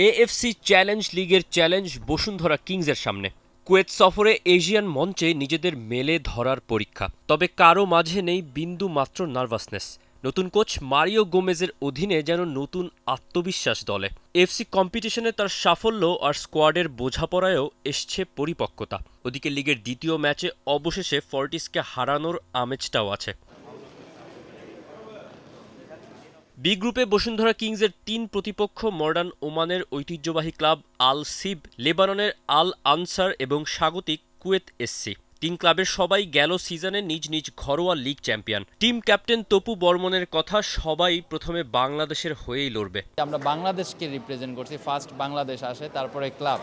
AFC challenge লিগের challenge Bashundhara কিংসের সামনে। কুয়েত সফরে এশিয়ান মঞ্চে নিজেদের মেলে ধরার পরীক্ষা। তবে কারো মাঝে নেই বিন্দু মাত্র নার্ভাসনেস। নতুন কোচ মারিও গোমেজের অধীনে যেন নতুন আত্মবিশ্বাস দলে। এফসি কম্পিটিশনে তার সাফল্য আর স্কোয়াডের বোঝাপড়ায়ও এসছে পরিপক্কতা। ওদিকে লিগের দ্বিতীয় ম্যাচে অবশেষে ফর্টিসকে হারানোর আমেজটাও আছে। বি গ্রুপে বসুন্ধরা কিংসের ৩ প্রতিপক্ষ মডার্ন ওমানের ঐতিহ্যবাহী ক্লাব আল সিব, লেবাননের আল আনসার এবং স্বাগতিক কুয়েত এসসি। ৩ ক্লাবের সবাই গেল সিজনে নিজ নিজ ঘরোয়া league champion. Team captain Tapu বর্মনের কথা, সবাই প্রথমে বাংলাদেশের হয়েই লড়বে। আমরা বাংলাদেশকে রিপ্রেজেন্ট করছি, ফার্স্ট বাংলাদেশ আসে, তারপরে ক্লাব।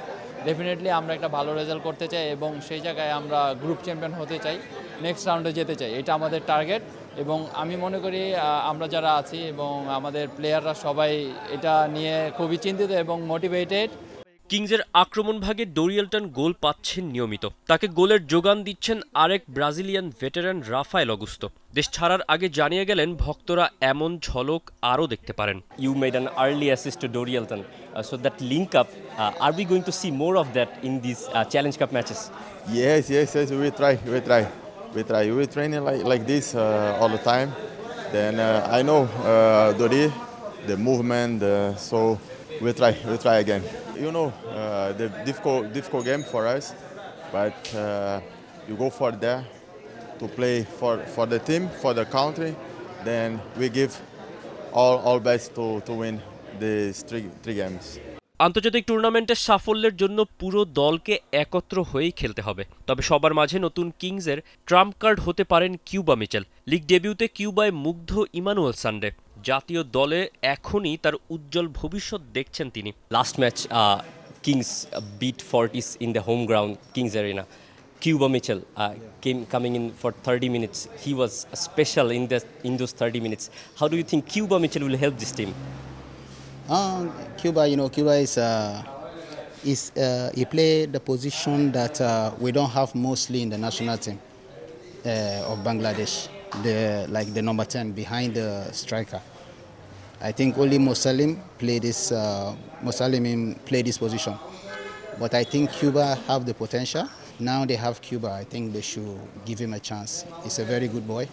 ডেফিনেটলি আমরা একটা ভালো রেজাল্ট করতে চাই এবং সেই জায়গায় আমরা গ্রুপ চ্যাম্পিয়ন হতে চাই, নেক্সট রাউন্ডে যেতে চাই, এটা আমাদের টার্গেট। এবং আমি মনে করি আমরা যারা আছি এবং আমাদের প্লেয়াররা সবাই এটা নিয়ে খুবই চিন্তিত এবং মোটিভেটেড। কিংসের আক্রমণ ভাগে ডোরিয়েলটন গোল পাচ্ছেন নিয়মিত। তাকে গোলের যোগান দিচ্ছেন আরেক ব্রাজিলিয়ান ভেটেরান রাফায়েল অগুস্তো। দেশ ছাড়ার আগে জানিয়ে গেলেন ভক্তরা এমন ঝলক আরও দেখতে পারেন। You made an early assist to Dorielton, so that link up. Are we going to see more of that in these Challenge Cup matches? Yes. We try. We train like this all the time. Then I know Dori, the movement, so we try again. You know, the difficult game for us, but you go for there to play for the team, for the country. Then we give all best to win these three games. আন্তর্জাতিক টুর্নামেন্টের সাফল্যের জন্য পুরো দলকে একত্র হয়েই খেলতে হবে। তবে সবার মাঝে নতুন কিংসের ট্রাম্প কার্ড হতে পারেন কিউবা মিচেল। লিগ ডেবিউতে কিউবায় মুগ্ধ ইমানুয়েল সান্ডে। জাতীয় দলে এখনই তার উজ্জ্বল ভবিষ্যৎ দেখছেন তিনি। Last match, Kings beat Fortis in the home ground, Kings Arena. Cuba Mitchell coming in for 30 minutes. He was special in those 30 minutes. How do you think Cuba Mitchell will help this team? Cuba is he play the position that we don't have mostly in the national team of Bangladesh, the number 10 behind the striker. I think only Mosalim play this position, but I think Cuba have the potential. Now they have Cuba. I think they should give him a chance. He's a very good boy.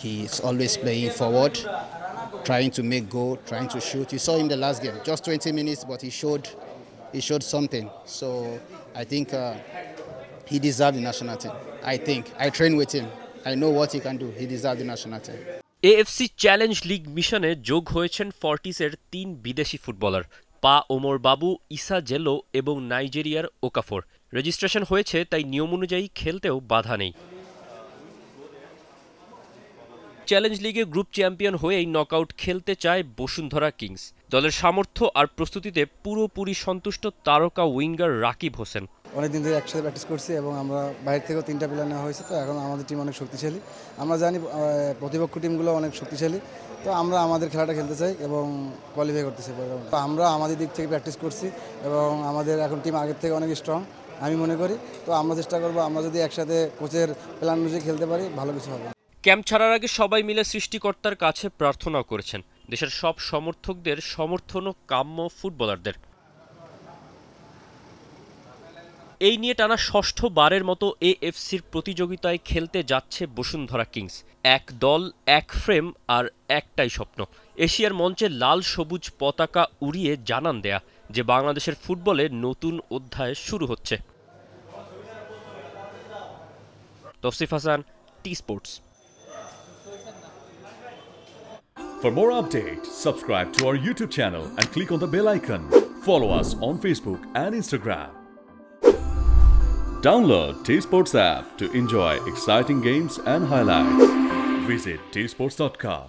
He's always playing forward, trying to make goal, trying to shoot. You saw in the last game, just 20 minutes, but he showed something. So I think he deserves the national team. I train with him. I know what he can do. He deserves the national team. AFC challenge league মিশনে যোগ হয়েছেন ফর্টিসের ৩ বিদেশি footballer, পা ওমর বাবু, ইসা jello এবং নাইজেরিয়ার Okafor. Registration হয়েছে, তাই নিয়ম অনুযায়ী খেলতেও বাধা নেই। চ্যালেঞ্জ লিগে গ্রুপ চ্যাম্পিয়ন হয়েই নকআউট খেলতে চায় বসুন্ধরা কিংস। দলের সামর্থ্য আর প্রস্তুতিতে পুরোপুরি সন্তুষ্ট তারকা উইঙ্গার রাকিব হোসেন। অনেকদিন ধরে একসাথে প্র্যাকটিস করছি এবং আমরা বাইরে থেকেও 3টা প্লেয়ার নেওয়া হয়েছে, তো এখন আমাদের টিম অনেক শক্তিশালী। আমরা জানি প্রতিপক্ষ টিমগুলো অনেক শক্তিশালী, তো আমরা আমাদের খেলাটা খেলতে চাই এবং কোয়ালিফাই করতে চাই। আমরা আমাদের দিক থেকে প্র্যাকটিস করছি এবং আমাদের এখন টিম আগের থেকে অনেক স্ট্রং আমি মনে করি। তো আমরা চেষ্টা করবো, আমরা যদি একসাথে কোচের প্ল্যান অনুযায়ী খেলতে পারি, ভালো কিছু হবে। ক্যাম্প ছাড়ার আগে সবাই মিলে সৃষ্টিকর্তার কাছে প্রার্থনা করেছেন দেশের সব সমর্থকদের সমর্থনও কাম্য ফুটবলারদের। এই নিয়ে টানা ৬ষ্ঠ বারের মতো এএফসির প্রতিযোগিতায় খেলতে যাচ্ছে বসুন্ধরা কিংস। এক দল, এক ফ্রেম আর একটাই স্বপ্ন, এশিয়ার মঞ্চে লাল সবুজ পতাকা উড়িয়ে জানান দেয়া যে বাংলাদেশের ফুটবলে নতুন অধ্যায় শুরু হচ্ছে। Tausif Hasan, T Sports. For more updates, subscribe to our YouTube channel and click on the bell icon. Follow us on Facebook and Instagram. Download T-Sports app to enjoy exciting games and highlights. Visit tsports.com.